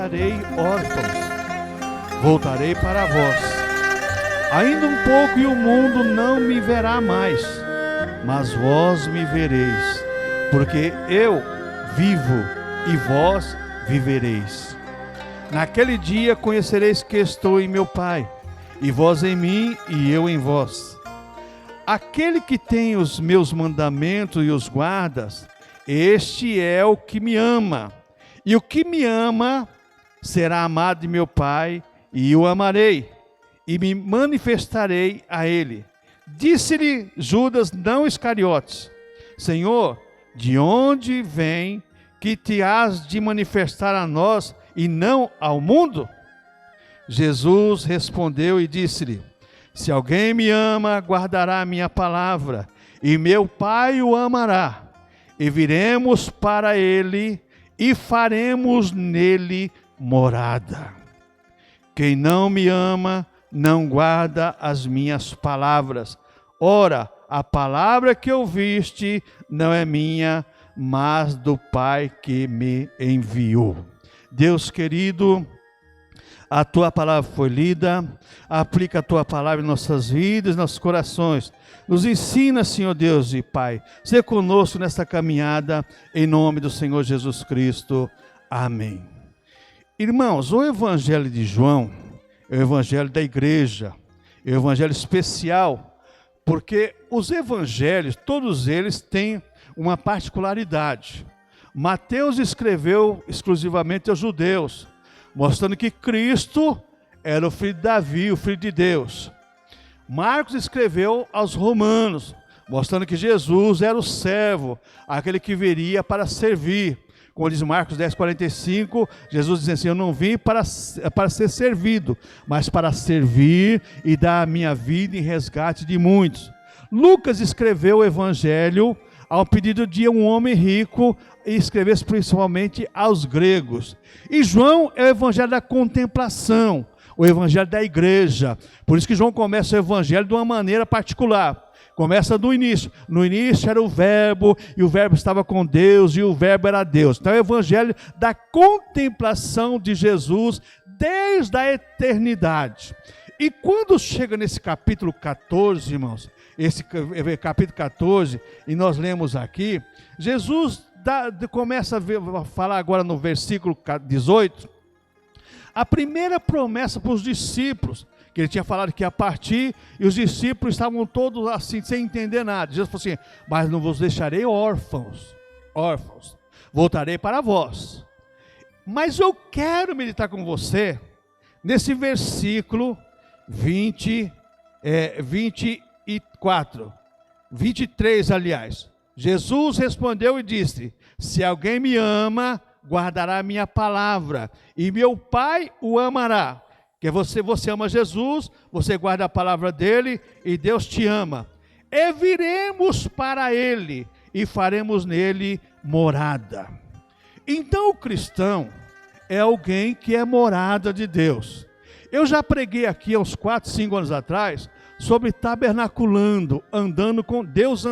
deixarei órfãos, voltarei para vós. Ainda um pouco e o mundo não me verá mais, mas vós me vereis, porque eu vivo e vós vivereis. Naquele dia conhecereis que estou em meu Pai, e vós em mim e eu em vós. Aquele que tem os meus mandamentos e os guardas, este é o que me ama. E o que me ama será amado de meu Pai, e o amarei, e me manifestarei a ele. Disse-lhe Judas, não Iscariotes: Senhor, de onde vem que te hás de manifestar a nós e não ao mundo? Jesus respondeu e disse-lhe: se alguém me ama, guardará a minha palavra, e meu Pai o amará, e viremos para ele e faremos nele morada. Quem não me ama, não guarda as minhas palavras. Ora, a palavra que ouviste não é minha, mas do Pai que me enviou. Deus querido, a Tua palavra foi lida, aplica a Tua palavra em nossas vidas, nossos corações. Nos ensina, Senhor Deus e Pai, ser conosco nesta caminhada, em nome do Senhor Jesus Cristo. Amém. Irmãos, o Evangelho de João é o Evangelho da igreja, é o Evangelho especial, porque os Evangelhos, todos eles têm uma particularidade. Mateus escreveu exclusivamente aos judeus, mostrando que Cristo era o filho de Davi, o filho de Deus. Marcos escreveu aos romanos, mostrando que Jesus era o servo, aquele que viria para servir. Como diz Marcos 10:45, Jesus diz assim: eu não vim para ser servido, mas para servir e dar a minha vida em resgate de muitos. Lucas escreveu o Evangelho ao pedido de um homem rico, e escreveu principalmente aos gregos. E João é o Evangelho da contemplação, o Evangelho da igreja. Por isso que João começa o Evangelho de uma maneira particular. Começa do início. No início era o verbo, e o verbo estava com Deus, e o verbo era Deus. Então é o Evangelho da contemplação de Jesus desde a eternidade. E quando chega nesse capítulo 14, irmãos, esse capítulo 14, e nós lemos aqui, Jesus começa a falar agora no versículo 18, a primeira promessa para os discípulos, que ele tinha falado que ia partir, e os discípulos estavam todos assim, sem entender nada. Jesus falou assim: mas não vos deixarei órfãos, voltarei para vós. Mas eu quero meditar com você, nesse versículo 23, aliás. Jesus respondeu e disse: se alguém me ama, guardará a minha palavra, e meu Pai o amará. Que você ama Jesus, você guarda a palavra dele, e Deus te ama. E viremos para ele, e faremos nele morada. Então o cristão é alguém que é morada de Deus. Eu já preguei aqui há uns 4, 5 anos atrás, sobre tabernaculando, andando com Deus,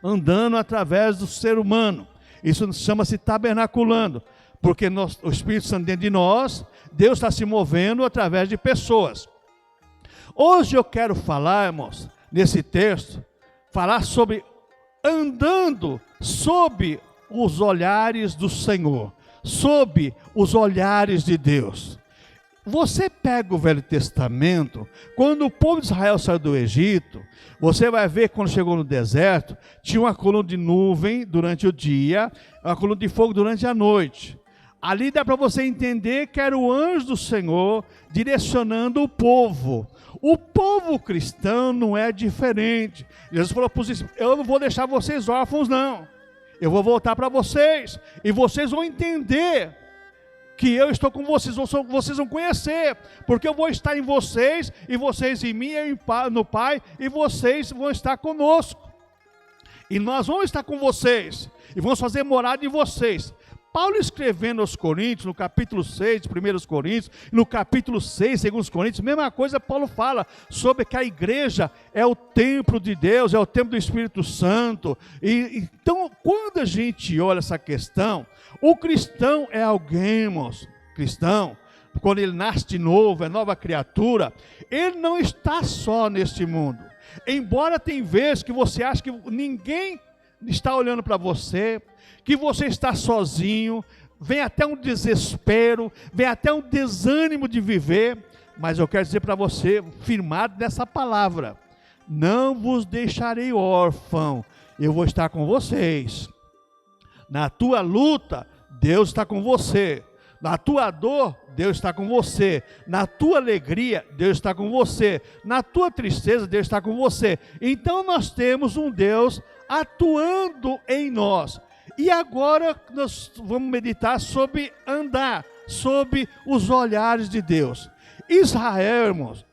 andando através do ser humano. Isso chama-se tabernaculando, porque o Espírito Santo dentro de nós, Deus está se movendo através de pessoas. Hoje eu quero falar, irmãos, nesse texto, falar sobre andando sob os olhares do Senhor, sob os olhares de Deus. Você pega o Velho Testamento, quando o povo de Israel saiu do Egito, você vai ver quando chegou no deserto, tinha uma coluna de nuvem durante o dia, uma coluna de fogo durante a noite. Ali dá para você entender que era o anjo do Senhor direcionando o povo. O povo cristão não é diferente. Jesus falou para os discípulos: eu não vou deixar vocês órfãos, não. Eu vou voltar para vocês, e vocês vão entender que eu estou com vocês, vocês vão conhecer, porque eu vou estar em vocês, e vocês em mim, eu no Pai, e vocês vão estar conosco. E nós vamos estar com vocês, e vamos fazer morada em vocês. Paulo escrevendo aos Coríntios, no capítulo 6 de 1 Coríntios, no capítulo 6, 2 Coríntios, mesma coisa Paulo fala sobre que a igreja é o templo de Deus, é o templo do Espírito Santo. Então, quando a gente olha essa questão, o cristão é alguém, irmãos, cristão, quando ele nasce de novo, é nova criatura, ele não está só neste mundo. Embora tem vezes que você acha que ninguém está olhando para você, que você está sozinho, vem até um desespero, vem até um desânimo de viver, mas eu quero dizer para você, firmado nessa palavra, não vos deixarei órfão, eu vou estar com vocês. Na tua luta, Deus está com você. Na tua dor, Deus está com você. Na tua alegria, Deus está com você. Na tua tristeza, Deus está com você. Então nós temos um Deus atuando em nós. E agora nós vamos meditar sobre andar, sobre os olhares de Deus. Israel, irmãos,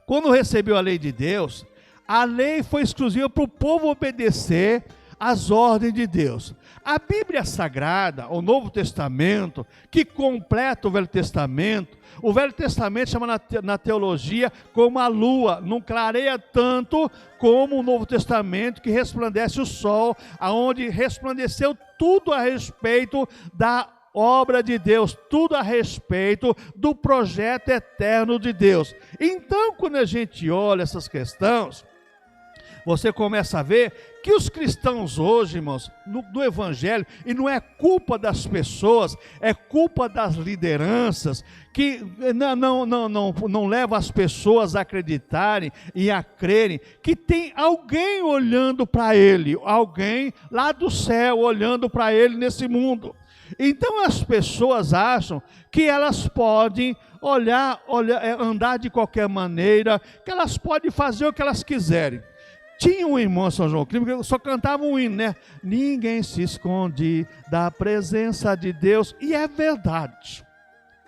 quando recebeu a lei de Deus, a lei foi exclusiva para o povo obedecer às ordens de Deus. A Bíblia Sagrada, o Novo Testamento, que completa o Velho Testamento chama na teologia como a lua, não clareia tanto como o Novo Testamento, que resplandece o sol, aonde resplandeceu tudo a respeito da obra de Deus, tudo a respeito do projeto eterno de Deus. Então, quando a gente olha essas questões, você começa a ver que os cristãos hoje, irmãos, do Evangelho, e não é culpa das pessoas, é culpa das lideranças, que não leva as pessoas a acreditarem e a crerem que tem alguém olhando para ele, alguém lá do céu olhando para ele nesse mundo. Então as pessoas acham que elas podem andar de qualquer maneira, que elas podem fazer o que elas quiserem. Tinha um irmão São João Clímaco que só cantava um hino, né? Ninguém se esconde da presença de Deus. E é verdade.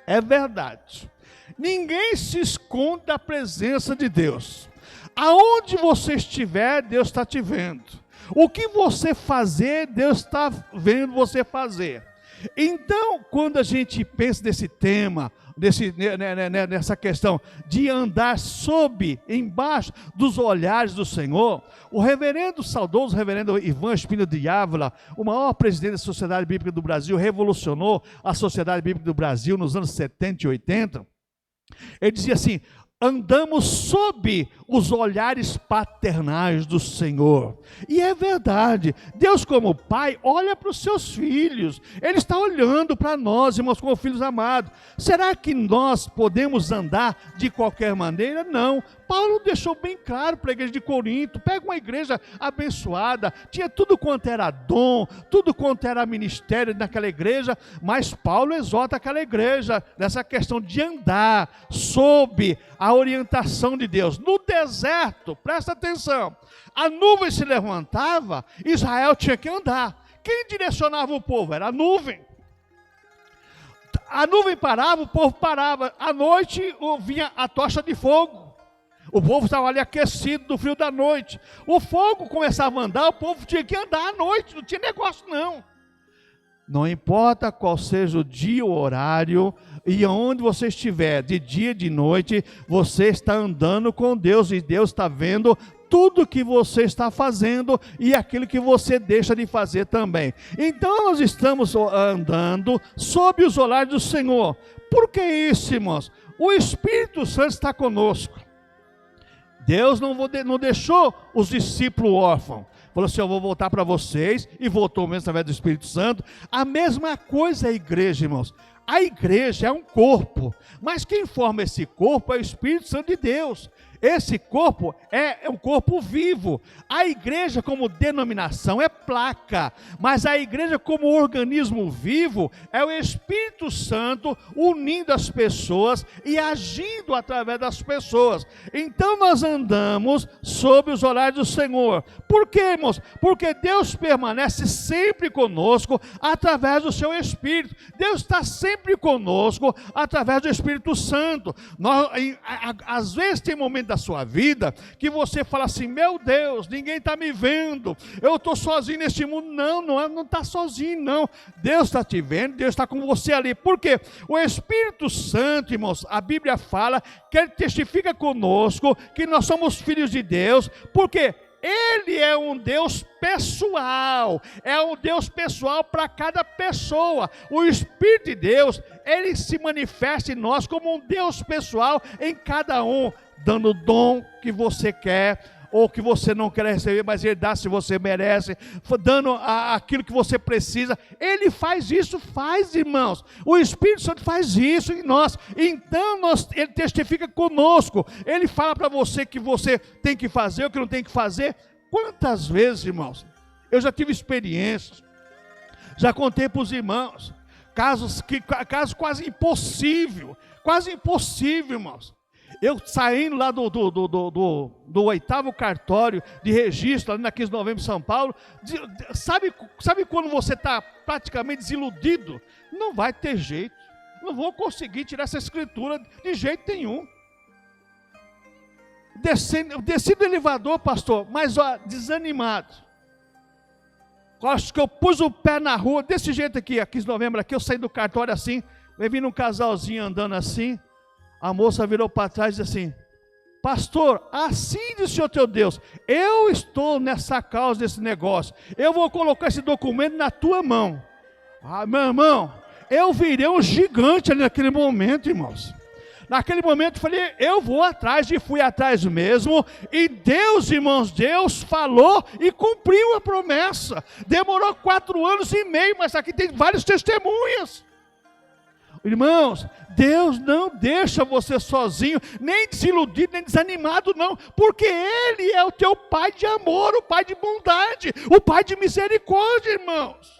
É verdade. Ninguém se esconde da presença de Deus. Aonde você estiver, Deus está te vendo. O que você fazer, Deus está vendo você fazer. Então, quando a gente pensa nesse tema, nessa questão de andar embaixo dos olhares do Senhor, o saudoso reverendo Ivan Espino de Ávila, o maior presidente da Sociedade Bíblica do Brasil, revolucionou a Sociedade Bíblica do Brasil nos anos 70 e 80, ele dizia assim: andamos sob os olhares paternais do Senhor. E é verdade, Deus como Pai olha para os seus filhos, Ele está olhando para nós, irmãos, como filhos amados. Será que nós podemos andar de qualquer maneira? Não. Paulo deixou bem claro para a igreja de Corinto, pega uma igreja abençoada, tinha tudo quanto era dom, tudo quanto era ministério naquela igreja, mas Paulo exorta aquela igreja nessa questão de andar sob a orientação de Deus. No deserto, presta atenção, a nuvem se levantava, Israel tinha que andar. Quem direcionava o povo? Era a nuvem. A nuvem parava, o povo parava. À noite vinha a tocha de fogo. O povo estava ali aquecido do frio da noite. O fogo começava a andar, o povo tinha que andar à noite, não tinha negócio não. Não importa qual seja o dia, o horário, e onde você estiver, de dia, de noite, você está andando com Deus, e Deus está vendo tudo que você está fazendo e aquilo que você deixa de fazer também. Então nós estamos andando sob os olhares do Senhor. Por que isso, irmãos? O Espírito Santo está conosco. Deus não deixou os discípulos órfãos. Falou assim: eu vou voltar para vocês, e voltou mesmo através do Espírito Santo. A mesma coisa é a igreja, irmãos. A igreja é um corpo, mas quem forma esse corpo é o Espírito Santo de Deus. Esse corpo é um corpo vivo. A igreja como denominação é placa, mas a igreja como organismo vivo é o Espírito Santo unindo as pessoas e agindo através das pessoas. Então nós andamos sob os olhares do Senhor. Por quê, irmãos? Porque Deus permanece sempre conosco através do seu Espírito. Deus está sempre conosco através do Espírito Santo. Às vezes tem momentos da sua vida que você fala assim: meu Deus, ninguém está me vendo, eu estou sozinho neste mundo. Não está sozinho não, Deus está te vendo, Deus está com você ali. Por quê? O Espírito Santo, irmãos, a Bíblia fala que Ele testifica conosco que nós somos filhos de Deus, porque Ele é um Deus pessoal, é um Deus pessoal para cada pessoa. O Espírito de Deus, ele se manifesta em nós como um Deus pessoal em cada um, dando o dom que você quer, ou que você não quer receber, mas ele dá se você merece, dando aquilo que você precisa. Ele faz isso, irmãos. O Espírito Santo faz isso em nós. Então ele testifica conosco. Ele fala para você que você tem que fazer, o que não tem que fazer. Quantas vezes, irmãos, eu já tive experiências, já contei para os irmãos, caso quase impossível, irmãos. Eu saindo lá do 8º cartório de registro, ali na 15 de novembro em São Paulo, sabe quando você está praticamente desiludido? Não vai ter jeito, não vou conseguir tirar essa escritura de jeito nenhum. Desci do elevador, pastor, mas desanimado. Acho que eu pus o pé na rua, desse jeito aqui, a 15 de novembro, aqui, eu saí do cartório assim, eu vi um casalzinho andando assim. A moça virou para trás e disse assim: pastor, assim diz o Senhor teu Deus, eu estou nessa causa desse negócio, eu vou colocar esse documento na tua mão. Meu irmão, eu virei um gigante ali naquele momento, irmãos. Naquele momento eu falei, eu vou atrás, e fui atrás mesmo, e Deus, irmãos, Deus falou e cumpriu a promessa. Demorou 4 anos e meio, mas aqui tem várias testemunhas. Irmãos, Deus não deixa você sozinho, nem desiludido, nem desanimado não, porque Ele é o teu Pai de amor, o Pai de bondade, o Pai de misericórdia, irmãos.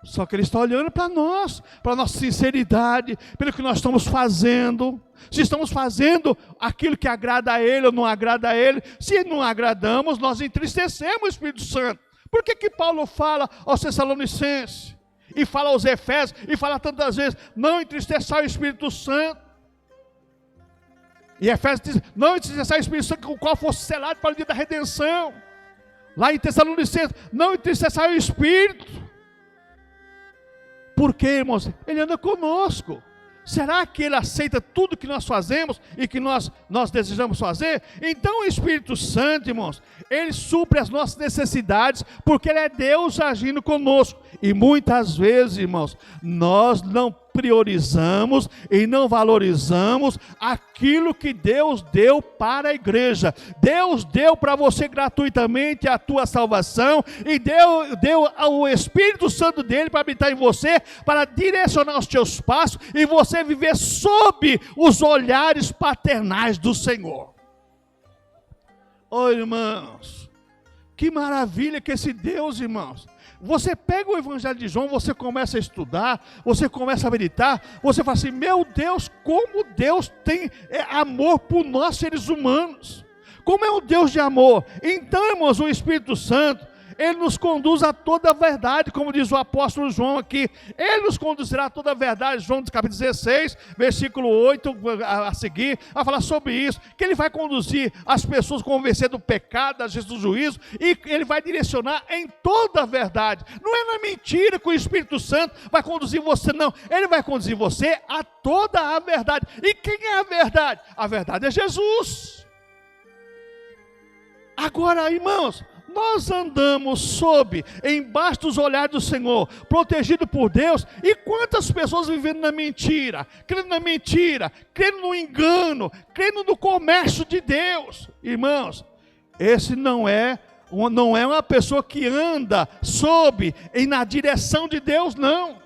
Só que Ele está olhando para nós, para a nossa sinceridade, pelo que nós estamos fazendo, se estamos fazendo aquilo que agrada a Ele ou não agrada a Ele. Se não agradamos, nós entristecemos o Espírito Santo. Por que Paulo fala aos Tessalonicenses? E fala aos Efésios, e fala tantas vezes, não entristeçai o Espírito Santo. E Efésios diz, não entristeçai o Espírito Santo, com o qual fosse selado para o dia da redenção. Lá em Tessalonicenses, não entristeçai o Espírito. Por quê, irmãos? Ele anda conosco. Será que Ele aceita tudo que nós fazemos e que nós desejamos fazer? Então o Espírito Santo, irmãos, Ele supre as nossas necessidades, porque Ele é Deus agindo conosco. E muitas vezes, irmãos, nós não priorizamos e não valorizamos aquilo que Deus deu para a igreja. Deus deu para você gratuitamente a tua salvação, e deu o Espírito Santo dele para habitar em você, para direcionar os teus passos e você viver sob os olhares paternais do Senhor. Oh, irmãos, que maravilha que esse Deus, irmãos. Você pega o Evangelho de João, você começa a estudar, você começa a meditar, você fala assim, meu Deus, como Deus tem amor por nós seres humanos, como é um Deus de amor. Então, irmãos, o Espírito Santo, Ele nos conduz a toda a verdade, como diz o apóstolo João aqui, Ele nos conduzirá a toda a verdade, João capítulo 16, versículo 8, a seguir, a falar sobre isso, que Ele vai conduzir as pessoas a convencer do pecado, da justiça do juízo, e Ele vai direcionar em toda a verdade. Não é na mentira que o Espírito Santo vai conduzir você, não, Ele vai conduzir você a toda a verdade. E quem é a verdade? A verdade é Jesus. Agora, irmãos, nós andamos embaixo dos olhares do Senhor, protegido por Deus, e quantas pessoas vivendo na mentira, crendo no engano, crendo no comércio de Deus. Irmãos, esse não é uma pessoa que anda e na direção de Deus, não.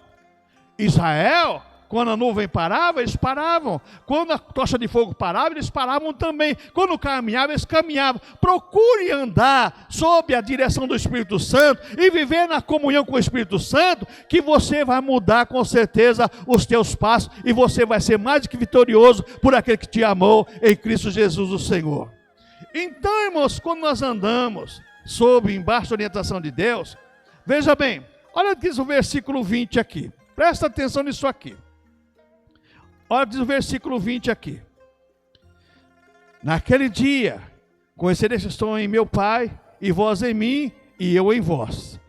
Israel, quando a nuvem parava, eles paravam. Quando a tocha de fogo parava, eles paravam também. Quando caminhavam, eles caminhavam. Procure andar sob a direção do Espírito Santo e viver na comunhão com o Espírito Santo, que você vai mudar com certeza os teus passos e você vai ser mais do que vitorioso por aquele que te amou em Cristo Jesus o Senhor. Então, irmãos, quando nós andamos embaixo da orientação de Deus, veja bem, olha o que diz o versículo 20 aqui. Presta atenção nisso aqui. Olha, diz o versículo 20 aqui. Naquele dia, conhecereis que estou em meu Pai, e vós em mim, e eu em vós.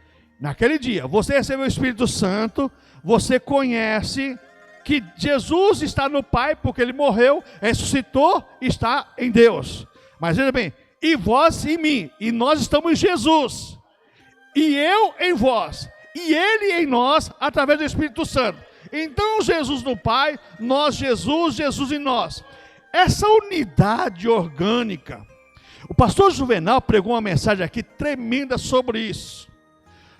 Naquele dia, você recebeu o Espírito Santo, você conhece que Jesus está no Pai, porque Ele morreu, ressuscitou e está em Deus. Mas veja bem, e vós em mim, e nós estamos em Jesus, e eu em vós, e Ele em nós, através do Espírito Santo. Então Jesus no Pai, nós Jesus, Jesus em nós. Essa unidade orgânica, o pastor Juvenal pregou uma mensagem aqui tremenda sobre isso,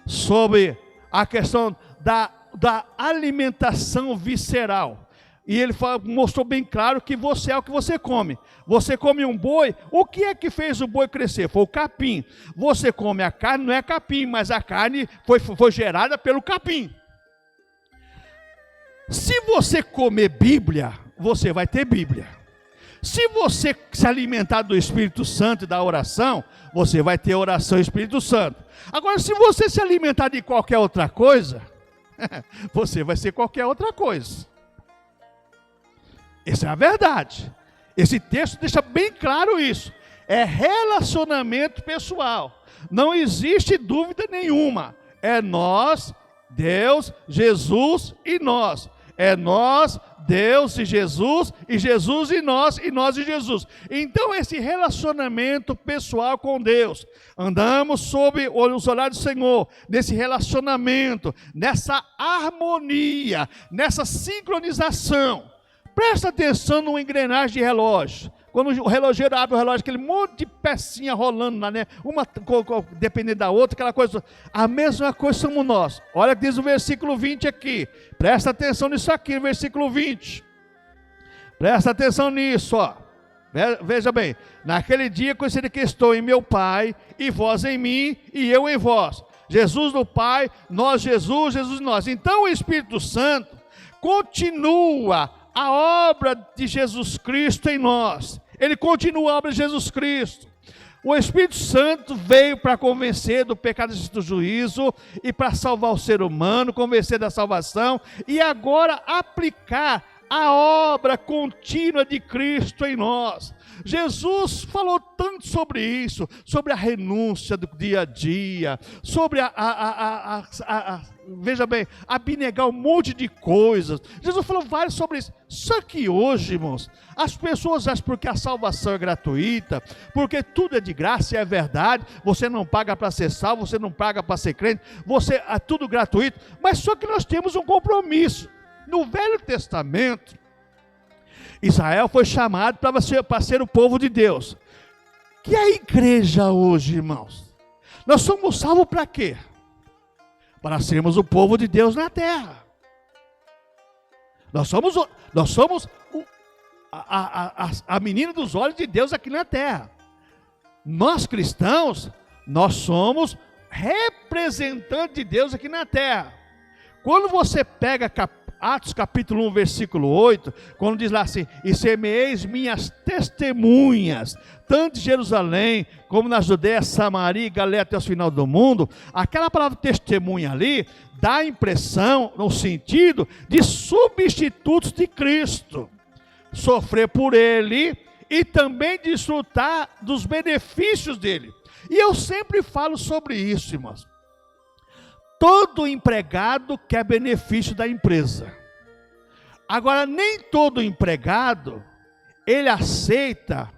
sobre a questão da alimentação visceral. E ele mostrou bem claro que você é o que você come. Você come um boi, o que é que fez o boi crescer? Foi o capim. Você come a carne, não é capim, mas a carne foi gerada pelo capim. Se você comer Bíblia, você vai ter Bíblia. Se você se alimentar do Espírito Santo e da oração, você vai ter oração e Espírito Santo. Agora, se você se alimentar de qualquer outra coisa, você vai ser qualquer outra coisa. Essa é a verdade. Esse texto deixa bem claro isso. É relacionamento pessoal. Não existe dúvida nenhuma. É nós, Deus, Jesus e nós. É nós, Deus e Jesus em nós e nós em Jesus. Então esse relacionamento pessoal com Deus, andamos sob os olhares do Senhor, nesse relacionamento, nessa harmonia, nessa sincronização. Presta atenção numa engrenagem de relógio. Quando o relogeiro abre o relógio, aquele monte de pecinha rolando lá, né? Uma dependendo da outra, aquela coisa. A mesma coisa somos nós. Olha o que diz o versículo 20 aqui. Presta atenção nisso aqui, no versículo 20. Presta atenção nisso, ó. Veja bem. Naquele dia conhecereis que estou em meu Pai, e vós em mim, e eu em vós. Jesus no Pai, nós Jesus, Jesus em nós. Então o Espírito Santo continua a obra de Jesus Cristo em nós. Ele continua a obra de Jesus Cristo. O Espírito Santo veio para convencer do pecado e do juízo e para salvar o ser humano, convencer da salvação e agora aplicar a obra contínua de Cristo em nós. Jesus falou tanto sobre isso, sobre a renúncia do dia a dia, sobre veja bem, abnegar um monte de coisas. Jesus falou vários sobre isso. Só que hoje, irmãos, as pessoas acham porque a salvação é gratuita, porque tudo é de graça e é verdade, você não paga para ser salvo, você não paga para ser crente, é tudo gratuito, mas só que nós temos um compromisso. No Velho Testamento, Israel foi chamado para ser o povo de Deus. Que é a igreja hoje, irmãos? Nós somos salvos para quê? Para sermos o povo de Deus na terra. Nós somos a menina dos olhos de Deus aqui na terra. Nós cristãos, nós somos representantes de Deus aqui na terra. Quando você pega Atos capítulo 1, versículo 8, quando diz lá assim, e semeeis minhas testemunhas, tanto em Jerusalém, como na Judéia, Samaria e Galiléia até os final do mundo, aquela palavra testemunha ali, dá a impressão, no sentido de substitutos de Cristo, sofrer por Ele, e também desfrutar dos benefícios dele, e eu sempre falo sobre isso, irmãos. Todo empregado quer benefício da empresa. Agora, nem todo empregado, ele aceita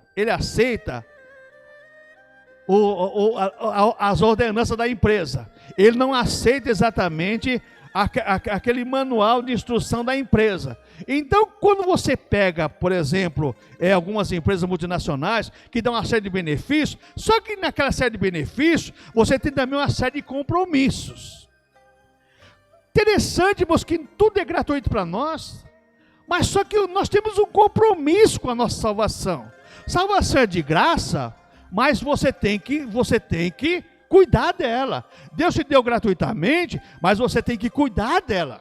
as ordenanças da empresa. Ele não aceita exatamente aquele manual de instrução da empresa. Então, quando você pega, por exemplo, algumas empresas multinacionais que dão uma série de benefícios, só que naquela série de benefícios, você tem também uma série de compromissos. Interessante, irmãos, que tudo é gratuito para nós, mas só que nós temos um compromisso com a nossa salvação. Salvação é de graça, mas você tem que cuidar dela. Deus te deu gratuitamente, mas você tem que cuidar dela.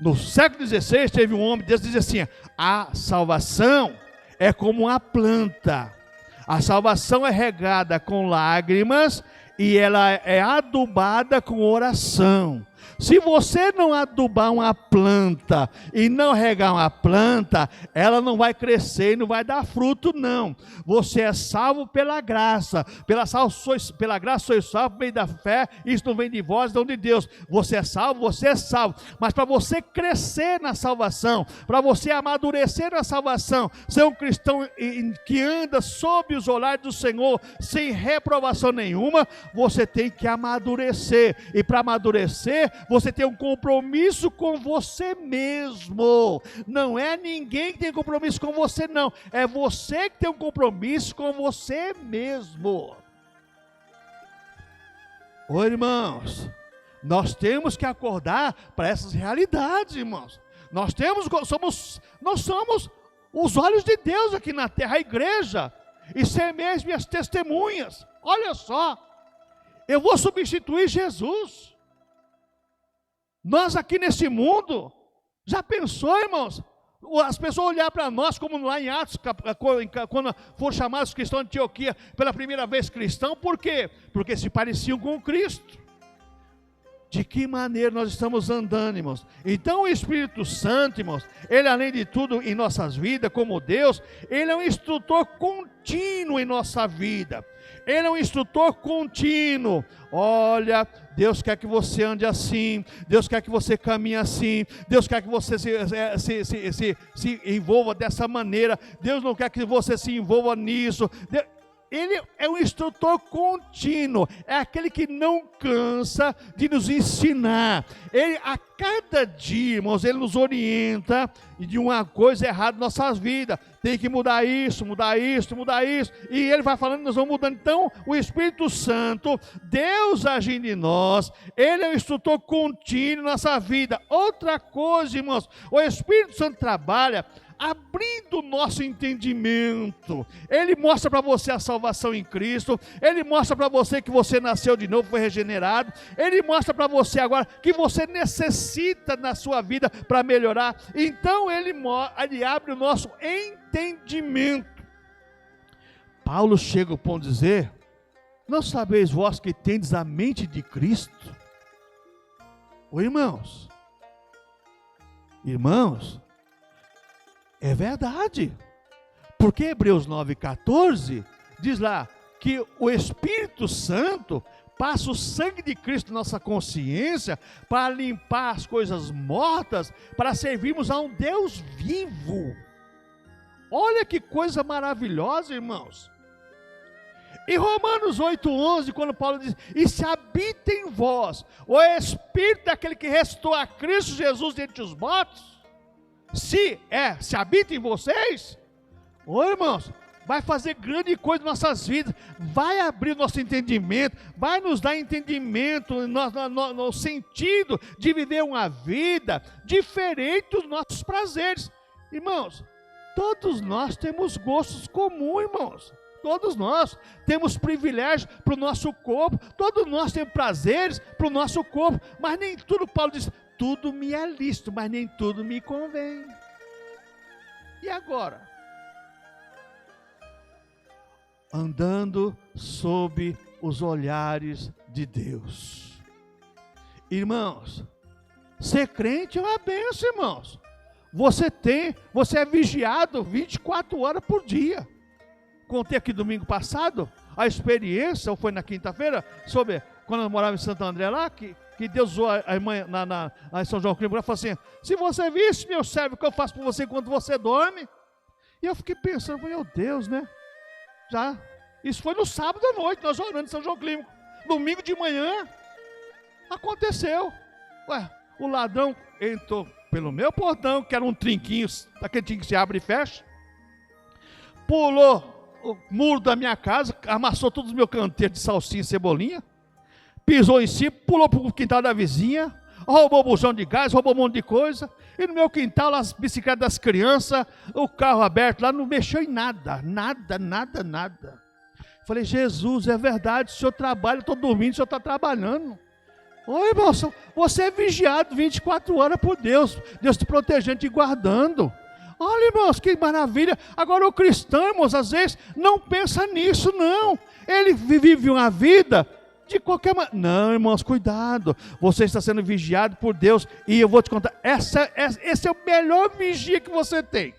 No século XVI teve um homem desse que dizia assim, a salvação é como uma planta. A salvação é regada com lágrimas e ela é adubada com oração. Se você não adubar uma planta e não regar uma planta, ela não vai crescer e não vai dar fruto, não. Você é salvo pela graça. Pela graça sois salvo por meio da fé. Isso não vem de vós, não de Deus. Você é salvo, você é salvo. Mas para você crescer na salvação, para você amadurecer na salvação, ser um cristão que anda sob os olhares do Senhor, sem reprovação nenhuma, você tem que amadurecer. E para amadurecer, você tem um compromisso com você mesmo. Não é ninguém que tem compromisso com você, não. É você que tem um compromisso com você mesmo. Ô irmãos, nós temos que acordar para essas realidades, irmãos. Nós somos os olhos de Deus aqui na terra, a igreja, e ser mesmo as testemunhas. Olha só, eu vou substituir Jesus. Nós aqui nesse mundo, já pensou, irmãos? As pessoas olhar para nós, como lá em Atos, quando foram chamados os cristãos de Antioquia pela primeira vez cristão, por quê? Porque se pareciam com Cristo. De que maneira nós estamos andando, irmãos? Então o Espírito Santo, irmãos, ele além de tudo em nossas vidas, como Deus, ele é um instrutor contínuo em nossa vida. Ele é um instrutor contínuo. Olha, Deus quer que você ande assim, Deus quer que você caminhe assim, Deus quer que você se envolva dessa maneira, Deus não quer que você se envolva nisso. Ele é um instrutor contínuo, é aquele que não cansa de nos ensinar. Ele, a cada dia, irmãos, ele nos orienta de uma coisa errada em nossas vidas. Tem que mudar isso, mudar isso, mudar isso. E ele vai falando, nós vamos mudando. Então, o Espírito Santo, Deus agindo em nós, ele é um instrutor contínuo na nossa vida. Outra coisa, irmãos, o Espírito Santo trabalha abrindo o nosso entendimento. Ele mostra para você a salvação em Cristo. Ele mostra para você que você nasceu de novo, foi regenerado. Ele mostra para você agora que você necessita na sua vida para melhorar. Então ele abre o nosso entendimento. Paulo chega ao ponto de dizer: não sabeis vós que tendes a mente de Cristo? Ô irmãos, é verdade, porque Hebreus 9,14 diz lá que o Espírito Santo passa o sangue de Cristo na nossa consciência para limpar as coisas mortas, para servirmos a um Deus vivo. Olha que coisa maravilhosa, irmãos. Em Romanos 8,11, quando Paulo diz: e se habita em vós o Espírito daquele que ressuscitou a Cristo Jesus dentre os mortos, se habita em vocês, ô irmãos, vai fazer grande coisa em nossas vidas, vai abrir o nosso entendimento, vai nos dar entendimento no sentido de viver uma vida diferente dos nossos prazeres. Irmãos, todos nós temos gostos comuns, irmãos. Todos nós temos privilégios para o nosso corpo, todos nós temos prazeres para o nosso corpo, mas nem tudo, Paulo diz, tudo me é lícito, mas nem tudo me convém. E agora? Andando sob os olhares de Deus. Irmãos, ser crente é uma bênção, irmãos. Você é vigiado 24 horas por dia. Contei aqui domingo passado a experiência, ou foi na quinta-feira, sobre quando eu morava em Santo André lá, que Deus usou a irmã lá em São João Clínico, ela falou assim: se você visse, meu servo, o que eu faço por você enquanto você dorme. E eu fiquei pensando, meu Deus, né? Isso foi no sábado à noite, nós orando em São João Clínico. Domingo de manhã, aconteceu. O ladrão entrou pelo meu portão, que era um trinquinho, daquele trinquinho que se abre e fecha, pulou o muro da minha casa, amassou todos os meus canteiros de salsinha e cebolinha, pisou em cima, pulou para o quintal da vizinha, roubou o bujão de gás, roubou um monte de coisa, e no meu quintal, as bicicletas das crianças, o carro aberto lá, não mexeu em nada. Falei: Jesus, é verdade, o senhor trabalha, eu estou dormindo, o senhor está trabalhando. Ô irmão, você é vigiado 24 horas por Deus, Deus te protegendo, te guardando. Olha, irmãos, que maravilha. Agora o cristão, irmãos, às vezes não pensa nisso, não. Ele vive uma vida de qualquer maneira. Não, irmãos, cuidado. Você está sendo vigiado por Deus. E eu vou te contar, esse é o melhor vigia que você tem.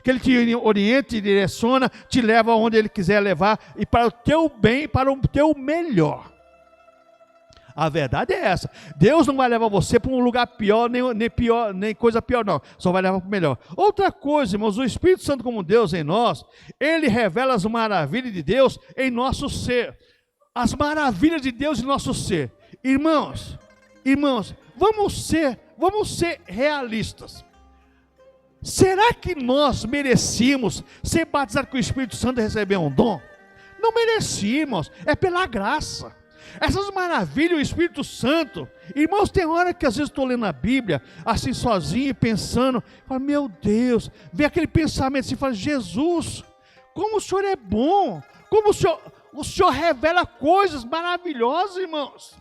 Que Ele te orienta, te direciona, te leva onde Ele quiser levar. E para o teu bem, para o teu melhor. A verdade é essa. Deus não vai levar você para um lugar pior, nem coisa pior, não. Só vai levar para o melhor. Outra coisa, irmãos, o Espírito Santo como Deus em nós, Ele revela as maravilhas de Deus em nosso ser. As maravilhas de Deus em nosso ser. Irmãos, vamos ser realistas. Será que nós merecíamos ser batizados com o Espírito Santo e receber um dom? Não merecíamos, é pela graça. Essas maravilhas, o Espírito Santo, irmãos, tem hora que às vezes estou lendo a Bíblia, assim sozinho, pensando, falo, meu Deus, vem aquele pensamento assim, fala, Jesus, como o Senhor é bom, como o Senhor revela coisas maravilhosas, irmãos.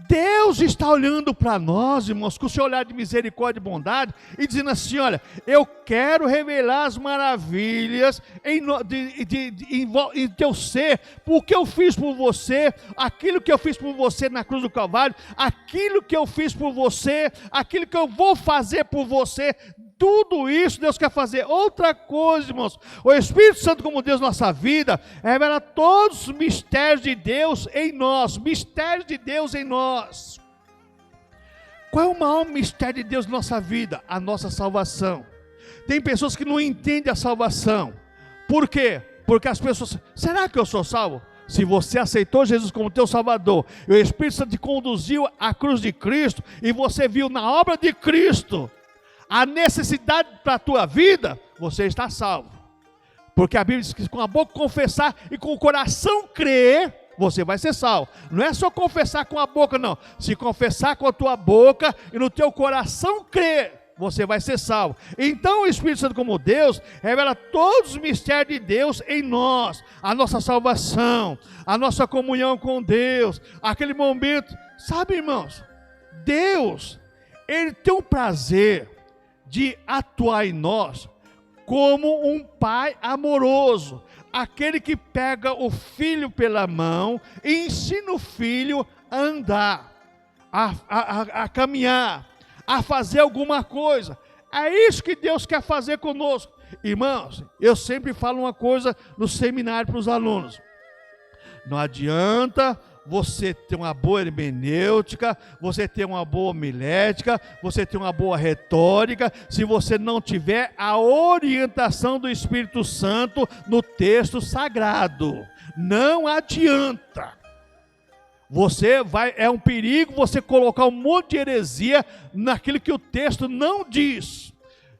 Deus está olhando para nós, irmãos, com o seu olhar de misericórdia e bondade, e dizendo assim, olha, eu quero revelar as maravilhas em teu ser, o que eu fiz por você, aquilo que eu fiz por você na cruz do Calvário, aquilo que eu fiz por você, aquilo que eu vou fazer por você. Tudo isso Deus quer fazer. Outra coisa, irmãos, o Espírito Santo como Deus na nossa vida, revela todos os mistérios de Deus em nós, mistérios de Deus em nós. Qual é o maior mistério de Deus na nossa vida? A nossa salvação. Tem pessoas que não entendem a salvação. Por quê? Porque as pessoas, será que eu sou salvo? Se você aceitou Jesus como teu Salvador, e o Espírito Santo te conduziu à cruz de Cristo, e você viu na obra de Cristo a necessidade para a tua vida, você está salvo. Porque a Bíblia diz que com a boca confessar e com o coração crer, você vai ser salvo. Não é só confessar com a boca, não. Se confessar com a tua boca e no teu coração crer, você vai ser salvo. Então o Espírito Santo como Deus revela todos os mistérios de Deus em nós. A nossa salvação, a nossa comunhão com Deus, aquele momento. Sabe, irmãos, Deus, Ele tem o prazer de atuar em nós como um pai amoroso, aquele que pega o filho pela mão e ensina o filho a andar, a caminhar, a fazer alguma coisa. É isso que Deus quer fazer conosco. Irmãos, eu sempre falo uma coisa no seminário para os alunos: não adianta você ter uma boa hermenêutica, você ter uma boa homilética, você ter uma boa retórica, se você não tiver a orientação do Espírito Santo no texto sagrado. Não adianta. É um perigo você colocar um monte de heresia naquilo que o texto não diz.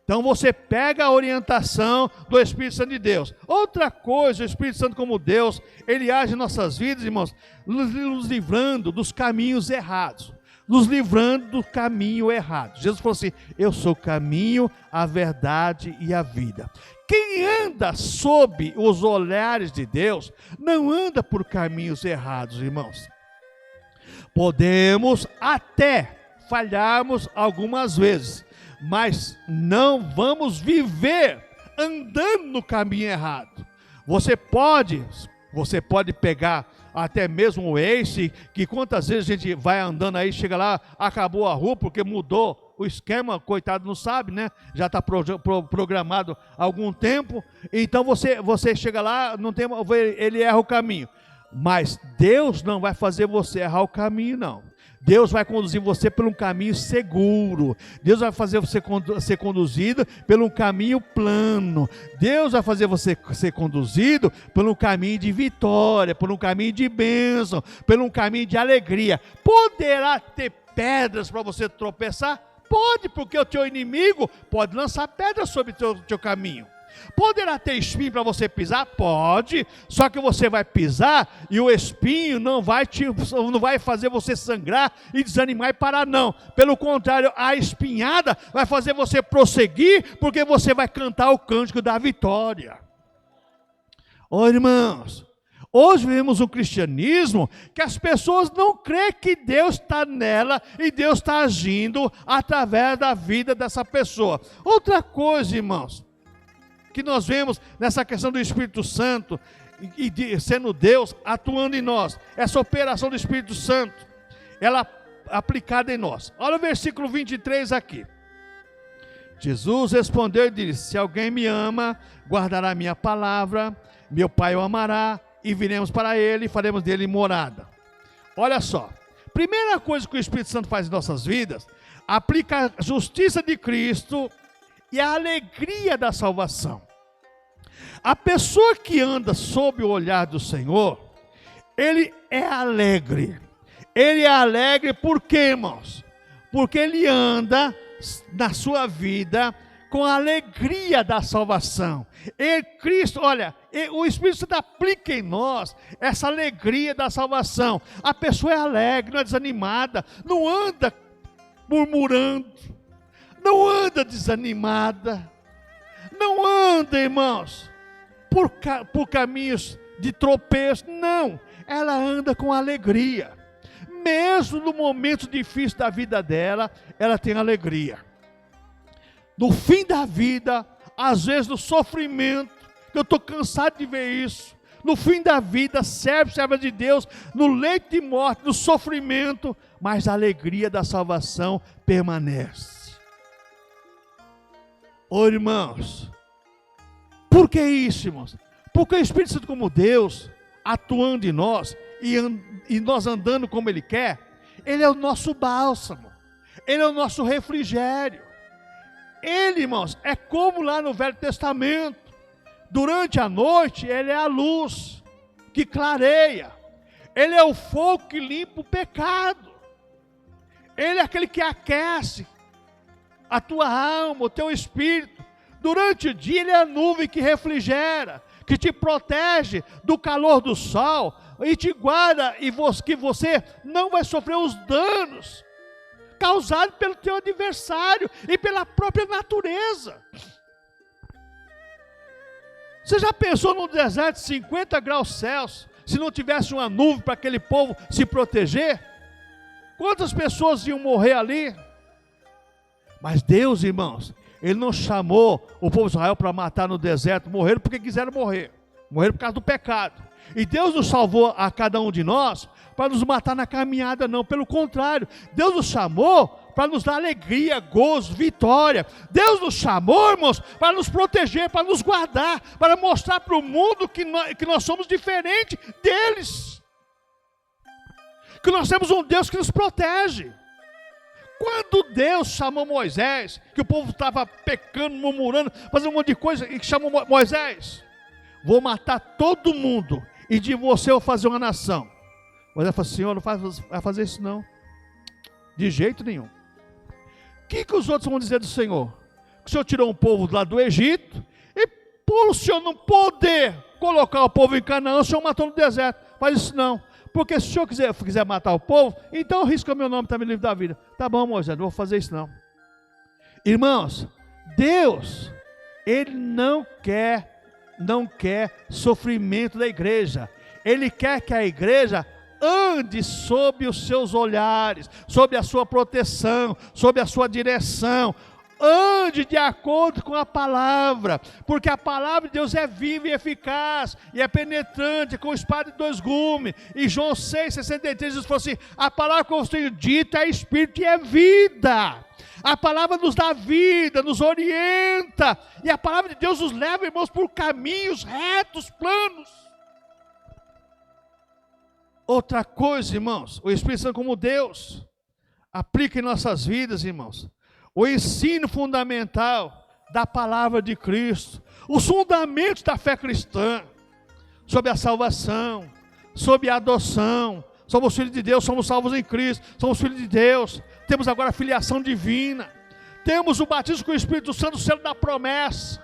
Então você pega a orientação do Espírito Santo de Deus. Outra coisa, o Espírito Santo como Deus, Ele age em nossas vidas, irmãos, nos livrando dos caminhos errados. Nos livrando do caminho errado. Jesus falou assim, eu sou o caminho, a verdade e a vida. Quem anda sob os olhares de Deus, não anda por caminhos errados, irmãos. Podemos até falharmos algumas vezes, mas não vamos viver andando no caminho errado. Você pode pegar até mesmo o Waze, que quantas vezes a gente vai andando aí, chega lá, acabou a rua porque mudou o esquema, coitado não sabe, né? Já está programado há algum tempo, então você chega lá, não tem, ele erra o caminho. Mas Deus não vai fazer você errar o caminho, não. Deus vai conduzir você por um caminho seguro. Deus vai fazer você ser conduzido por um caminho plano. Deus vai fazer você ser conduzido por um caminho de vitória, por um caminho de bênção, por um caminho de alegria. Poderá ter pedras para você tropeçar? Pode, porque o teu inimigo pode lançar pedras sobre o teu caminho. Poderá ter espinho para você pisar? Pode, só que você vai pisar e o espinho não vai fazer você sangrar e desanimar e parar, não. Pelo contrário, a espinhada vai fazer você prosseguir, porque você vai cantar o cântico da vitória. Ô irmãos, hoje vivemos um cristianismo que as pessoas não creem que Deus está nela e Deus está agindo através da vida dessa pessoa. Outra coisa, irmãos, que nós vemos nessa questão do Espírito Santo, sendo Deus atuando em nós. Essa operação do Espírito Santo, ela aplicada em nós. Olha o versículo 23 aqui. Jesus respondeu e disse: se alguém me ama, guardará minha palavra, meu Pai o amará, e viremos para ele e faremos dele morada. Olha só, primeira coisa que o Espírito Santo faz em nossas vidas, aplica a justiça de Cristo e a alegria da salvação. A pessoa que anda sob o olhar do Senhor, ele é alegre. Ele é alegre por quê, irmãos? Porque ele anda na sua vida com a alegria da salvação. Cristo, olha, o Espírito Santo aplica em nós essa alegria da salvação. A pessoa é alegre, não é desanimada, não anda murmurando, não anda desanimada, não anda, irmãos, por caminhos de tropeço, não, ela anda com alegria. Mesmo no momento difícil da vida dela, ela tem alegria. No fim da vida, às vezes no sofrimento, eu estou cansado de ver isso. No fim da vida, serve de Deus, no leito de morte, no sofrimento, mas a alegria da salvação permanece. Ô irmãos, por que isso, irmãos? Porque o Espírito Santo, como Deus, atuando em nós, e nós andando como Ele quer, Ele é o nosso bálsamo, Ele é o nosso refrigério. Ele, irmãos, é como lá no Velho Testamento, durante a noite Ele é a luz que clareia, Ele é o fogo que limpa o pecado, Ele é aquele que aquece a tua alma, o teu espírito. Durante o dia Ele é a nuvem que refrigera, que te protege do calor do sol, e te guarda, e que você não vai sofrer os danos causados pelo teu adversário e pela própria natureza. Você já pensou num deserto de 50 graus Celsius, se não tivesse uma nuvem para aquele povo se proteger? Quantas pessoas iam morrer ali? Mas Deus, irmãos, Ele não chamou o povo de Israel para matar no deserto. Morreram porque quiseram morrer, morreram por causa do pecado. E Deus nos salvou a cada um de nós para nos matar na caminhada, não. Pelo contrário, Deus nos chamou para nos dar alegria, gozo, vitória. Deus nos chamou, irmãos, para nos proteger, para nos guardar, para mostrar para o mundo que nós somos diferentes deles, que nós temos um Deus que nos protege. Quando Deus chamou Moisés, que o povo estava pecando, murmurando, fazendo um monte de coisa, e chamou Moisés: vou matar todo mundo, e de você eu vou fazer uma nação. Moisés falou: Senhor, não vai fazer isso não, de jeito nenhum. O que os outros vão dizer do Senhor? Que o Senhor tirou um povo lá do Egito, e por o Senhor não poder colocar o povo em Canaã, o Senhor matou no deserto. Faz isso não, porque se o Senhor quiser matar o povo, então risca meu nome, está me livre da vida. Tá bom, Moisés, não vou fazer isso não. Irmãos, Deus, Ele não quer sofrimento da igreja. Ele quer que a igreja ande sob os seus olhares, sob a sua proteção, sob a sua direção. Ande de acordo com a palavra, porque a palavra de Deus é viva e eficaz, e é penetrante, com espada de dois gumes. E João 6,63 diz assim: a palavra que eu tenho dito é espírito e é vida. A palavra nos dá vida, nos orienta, e a palavra de Deus nos leva, irmãos, por caminhos retos, planos. Outra coisa, irmãos, o Espírito Santo, como Deus, aplica em nossas vidas, irmãos, o ensino fundamental da palavra de Cristo, os fundamentos da fé cristã, sobre a salvação, sobre a adoção. Somos filhos de Deus, somos salvos em Cristo, somos filhos de Deus, temos agora a filiação divina, temos o batismo com o Espírito Santo, o selo da promessa.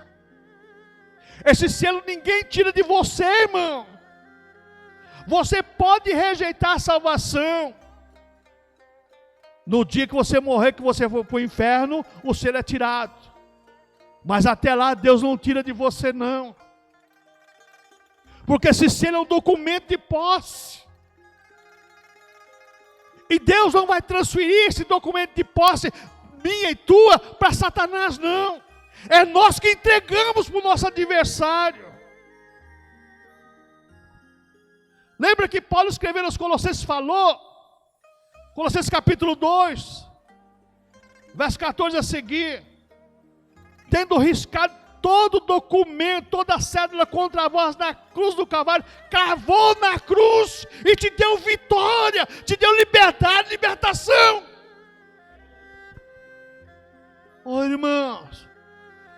Esse selo ninguém tira de você, irmão. Você pode rejeitar a salvação. No dia que você morrer, que você for para o inferno, o selo é tirado. Mas até lá, Deus não tira de você não. Porque esse selo é um documento de posse. E Deus não vai transferir esse documento de posse, minha e tua, para Satanás, não. É nós que entregamos para o nosso adversário. lembra que Paulo escrevendo aos Colossenses falou, Colossenses capítulo 2, verso 14 a seguir, tendo riscado todo documento, toda cédula contra vós na cruz do Calvário, cravou na cruz e te deu vitória, te deu liberdade, libertação. Oh, irmãos,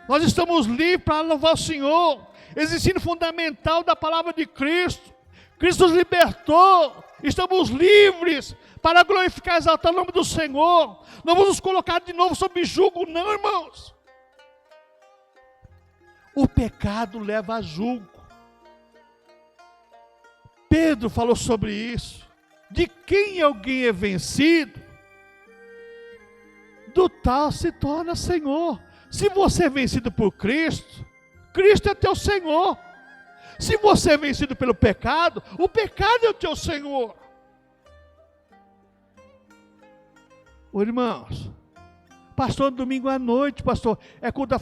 nós estamos livres para louvar o Senhor. Esse ensino fundamental da palavra de Cristo. Cristo nos libertou. Estamos livres para glorificar e exaltar o nome do Senhor. Não vamos nos colocar de novo sob julgo, não, irmãos. O pecado leva a julgo. Pedro falou sobre isso. De quem alguém é vencido, do tal se torna Senhor. Se você é vencido por Cristo, Cristo é teu Senhor. Se você é vencido pelo pecado, o pecado é o teu Senhor. Ô, irmãos, pastor, domingo à noite, pastor, é culto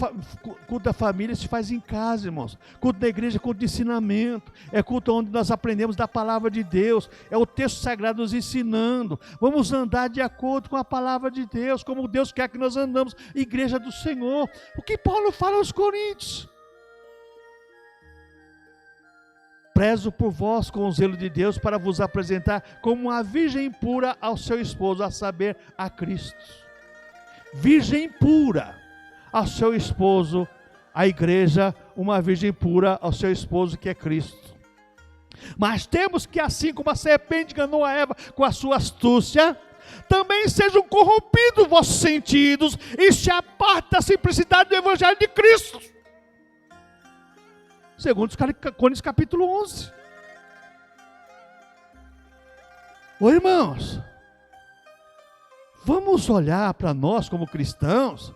da família, se faz em casa, irmãos. Culto da igreja, culto de ensinamento. É culto onde nós aprendemos da palavra de Deus. É o texto sagrado nos ensinando. Vamos andar de acordo com a palavra de Deus, como Deus quer que nós andamos. Igreja do Senhor. O que Paulo fala aos Coríntios? Prezo por vós com o zelo de Deus para vos apresentar como uma virgem pura ao seu esposo, a saber, a Cristo. Virgem pura ao seu esposo, a igreja, uma virgem pura ao seu esposo, que é Cristo. Mas temos que, assim como a serpente enganou a Eva com a sua astúcia, também sejam corrompidos vossos sentidos e se apartem da simplicidade do evangelho de Cristo. Segundo os Coríntios capítulo 11. Ô, irmãos, vamos olhar para nós como cristãos.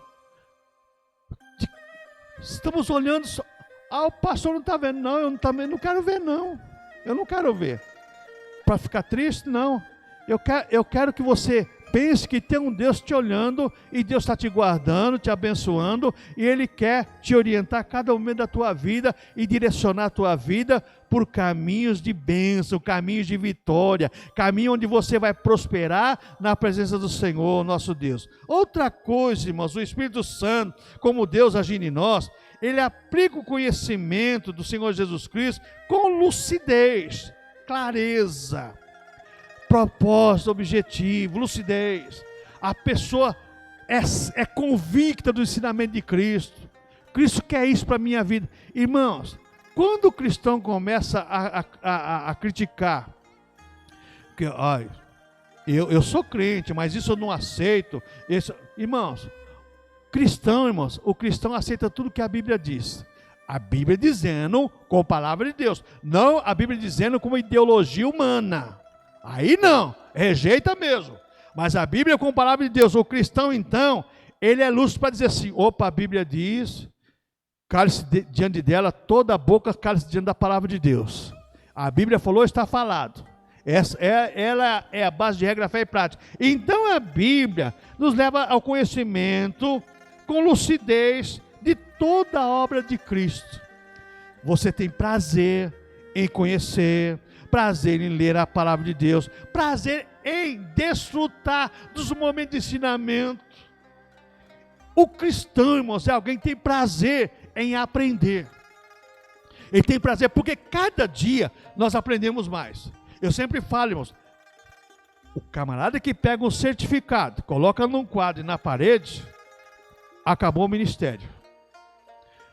Estamos olhando só. O pastor não está vendo, não. Eu também não quero ver, não. Eu não quero ver. Para ficar triste, não. Eu quero que você pense que tem um Deus te olhando e Deus está te guardando, te abençoando, e Ele quer te orientar a cada momento da tua vida e direcionar a tua vida por caminhos de bênção, caminhos de vitória, caminho onde você vai prosperar na presença do Senhor, nosso Deus. Outra coisa, irmãos, o Espírito Santo, como Deus agindo em nós, Ele aplica o conhecimento do Senhor Jesus Cristo com lucidez, clareza, propósito, objetivo, lucidez. A pessoa é convicta do ensinamento de Cristo. Cristo quer isso para a minha vida. Irmãos, quando o cristão começa a criticar, que, eu sou crente, mas isso eu não aceito. Irmãos, o cristão aceita tudo que a Bíblia diz. A Bíblia dizendo com a palavra de Deus, não a Bíblia dizendo com uma ideologia humana. Aí não, rejeita mesmo. Mas a Bíblia com a palavra de Deus, o cristão então, ele é lúcido para dizer assim, opa, a Bíblia diz, cale-se diante dela, toda a boca cale-se diante da palavra de Deus. A Bíblia falou, está falado. Ela é a base de regra, fé e prática. Então a Bíblia nos leva ao conhecimento com lucidez de toda a obra de Cristo. Você tem prazer em conhecer, prazer em ler a palavra de Deus, prazer em desfrutar dos momentos de ensinamento. O cristão, irmãos, é alguém que tem prazer em aprender. Ele tem prazer porque cada dia nós aprendemos mais. Eu sempre falo, irmãos, o camarada que pega um certificado, coloca num quadro e na parede, acabou o ministério.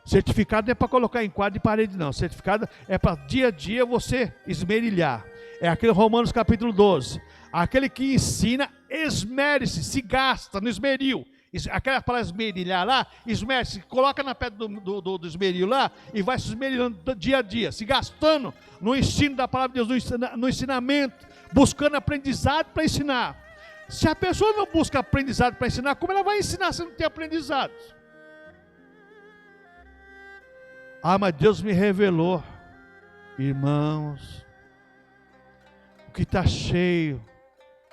Certificado não é para colocar em quadro e parede, não. Certificado é para dia a dia você esmerilhar. É aquele Romanos capítulo 12. Aquele que ensina, esmere-se, se gasta no esmeril. Aquela palavra esmerilhar lá, esmere-se, coloca na pedra do esmeril lá e vai se esmerilhando dia a dia, se gastando no ensino da palavra de Deus, no ensinamento, buscando aprendizado para ensinar. Se a pessoa não busca aprendizado para ensinar, como ela vai ensinar se não tem aprendizado? Mas Deus me revelou, irmãos, o que está cheio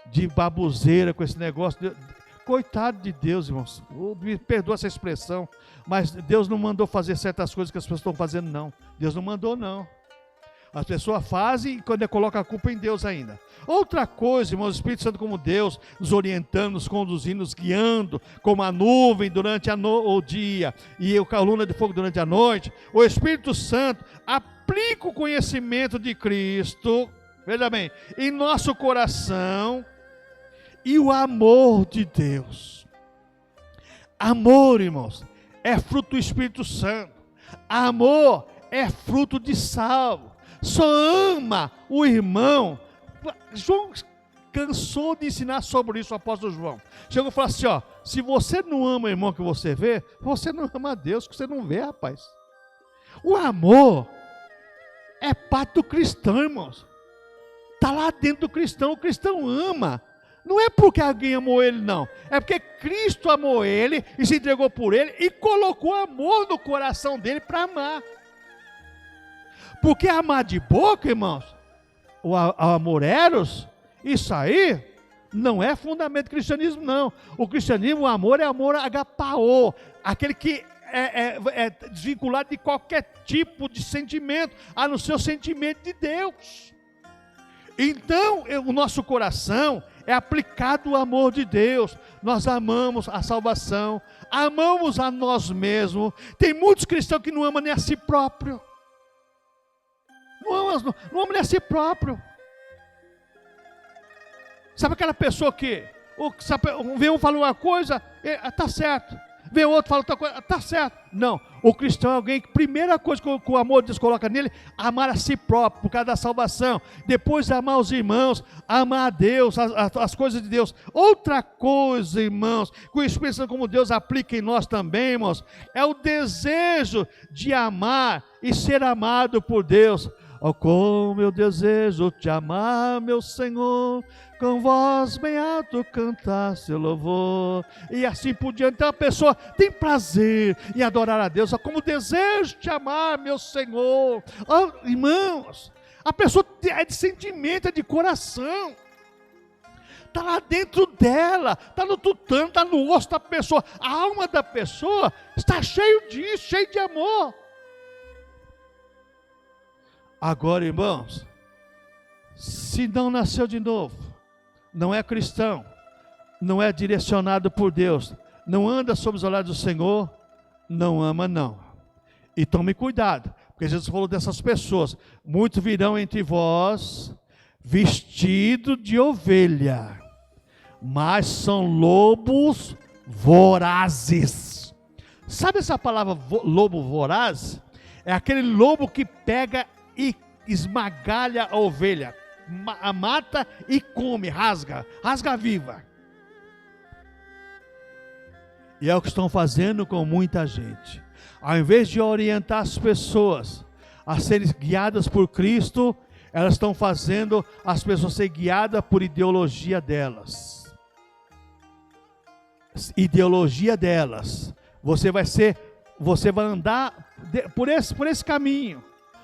de baboseira com esse negócio. Coitado de Deus, irmãos, me perdoa essa expressão, mas Deus não mandou fazer certas coisas que as pessoas estão fazendo, não. Deus não mandou, não. As pessoas fazem e quando colocam a culpa em Deus ainda. Outra coisa, irmãos, o Espírito Santo como Deus, nos orientando, nos conduzindo, nos guiando, como a nuvem durante o dia e a coluna de fogo durante a noite. O Espírito Santo aplica o conhecimento de Cristo, veja bem, em nosso coração e o amor de Deus. Amor, irmãos, é fruto do Espírito Santo. Amor é fruto de salvo. Só ama o irmão. João cansou de ensinar sobre isso, o apóstolo João. Chegou e falou assim, ó, se você não ama o irmão que você vê, você não ama a Deus que você não vê, rapaz. O amor é parte do cristão, irmãos. Está lá dentro do cristão, o cristão ama. Não é porque alguém amou ele, não. É porque Cristo amou ele e se entregou por ele e colocou amor no coração dele para amar. Porque amar de boca, irmãos, o amor eros, isso aí não é fundamento do cristianismo, não. O cristianismo, o amor é amor agapao, aquele que é desvinculado de qualquer tipo de sentimento, a não ser o sentimento de Deus. Então, o nosso coração é aplicado o amor de Deus. Nós amamos a salvação, amamos a nós mesmos. Tem muitos cristãos que não amam nem a si próprio. Não ama nem a si próprio. Sabe aquela pessoa que vê um falando uma coisa, está certo. Vê outro falando outra coisa, está certo. Não, o cristão é alguém que, primeira coisa que o amor de Deus coloca nele, amar a si próprio, por causa da salvação. Depois amar os irmãos, amar a Deus, as coisas de Deus. Outra coisa, irmãos, que o Espírito Santo como Deus aplica em nós também, irmãos, é o desejo de amar e ser amado por Deus. Oh, como eu desejo te amar, meu Senhor, com voz bem alto cantar seu louvor. E assim por diante. Então a pessoa tem prazer em adorar a Deus. Oh, como desejo te amar, meu Senhor. Oh, irmãos, a pessoa é de sentimento, é de coração. Está lá dentro dela, está no tutano, está no osso da pessoa. A alma da pessoa está cheio disso, cheio de amor. Agora, irmãos, se não nasceu de novo, não é cristão, não é direcionado por Deus, não anda sob os olhares do Senhor, não ama não. E tome cuidado, porque Jesus falou dessas pessoas, muitos virão entre vós, vestidos de ovelha, mas são lobos vorazes. Sabe essa palavra lobo voraz? É aquele lobo que pega e esmagalha a ovelha, a mata e come, rasga viva. E é o que estão fazendo com muita gente. Ao invés de orientar as pessoas a serem guiadas por Cristo, elas estão fazendo as pessoas serem guiadas por ideologia delas. Ideologia delas. Você vai andar por esse caminho.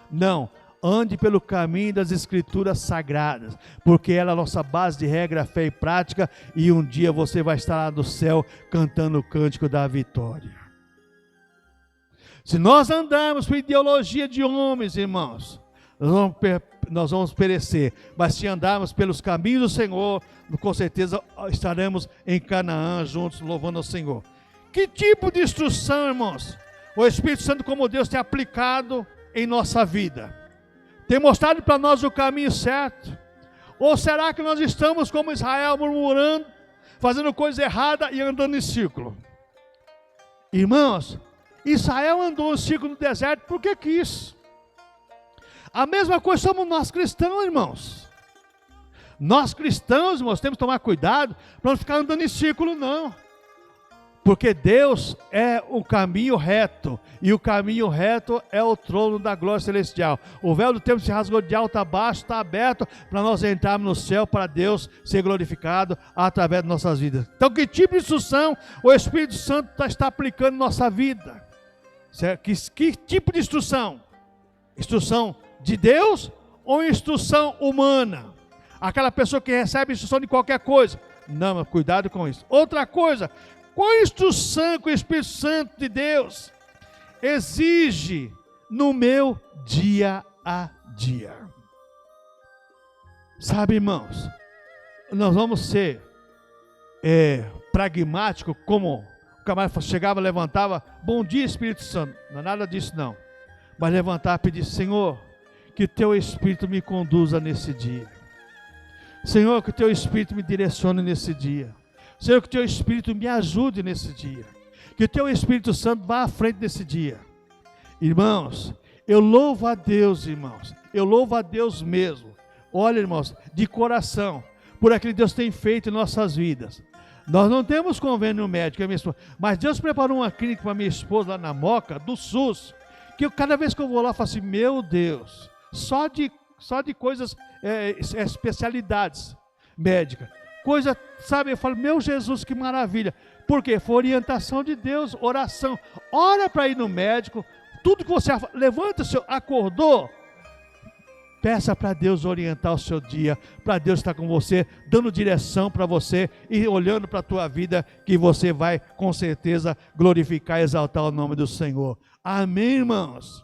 Não. Ande pelo caminho das Escrituras Sagradas, porque ela é a nossa base de regra, fé e prática, e um dia você vai estar lá no céu cantando o cântico da vitória. Se nós andarmos por ideologia de homens, irmãos, nós vamos perecer, mas se andarmos pelos caminhos do Senhor, com certeza estaremos em Canaã juntos, louvando ao Senhor. Que tipo de instrução, irmãos, o Espírito Santo como Deus tem aplicado em nossa vida? Tem mostrado para nós o caminho certo? Ou será que nós estamos como Israel, murmurando, fazendo coisa errada e andando em círculo? Irmãos, Israel andou em círculo no deserto porque quis. A mesma coisa somos nós cristãos, irmãos. Nós cristãos, irmãos, temos que tomar cuidado para não ficar andando em círculo, não. Porque Deus é o caminho reto, e o caminho reto é o trono da glória celestial. O véu do templo se rasgou de alto a baixo, está aberto para nós entrarmos no céu, para Deus ser glorificado através de nossas vidas. Então, que tipo de instrução o Espírito Santo está aplicando em nossa vida? Que tipo de instrução? Instrução de Deus ou instrução humana? Aquela pessoa que recebe instrução de qualquer coisa. Não, mas cuidado com isso. Outra coisa, qual a instrução que o Espírito Santo de Deus exige no meu dia a dia. Sabe, irmãos, nós vamos ser pragmáticos, como o camarada chegava, levantava, bom dia Espírito Santo, não é nada disso não, mas levantar e pedir, Senhor, que teu Espírito me conduza nesse dia, Senhor, que teu Espírito me direcione nesse dia, Senhor, que teu Espírito me ajude nesse dia, que o teu Espírito Santo vá à frente desse dia. Irmãos, eu louvo a Deus, irmãos, eu louvo a Deus mesmo, olha, irmãos, de coração, por aquilo que Deus tem feito em nossas vidas. Nós não temos convênio médico, minha esposa, mas Deus preparou uma clínica para minha esposa lá na Moca, do SUS, que cada vez que eu vou lá, eu falo assim, meu Deus, só de coisas, especialidades médicas, coisa, sabe, eu falo, meu Jesus, que maravilha, porque foi orientação de Deus, oração, ora para ir no médico, tudo que você levanta, acordou, peça para Deus orientar o seu dia, para Deus estar com você, dando direção para você e olhando para a tua vida, que você vai com certeza glorificar e exaltar o nome do Senhor. Amém, irmãos?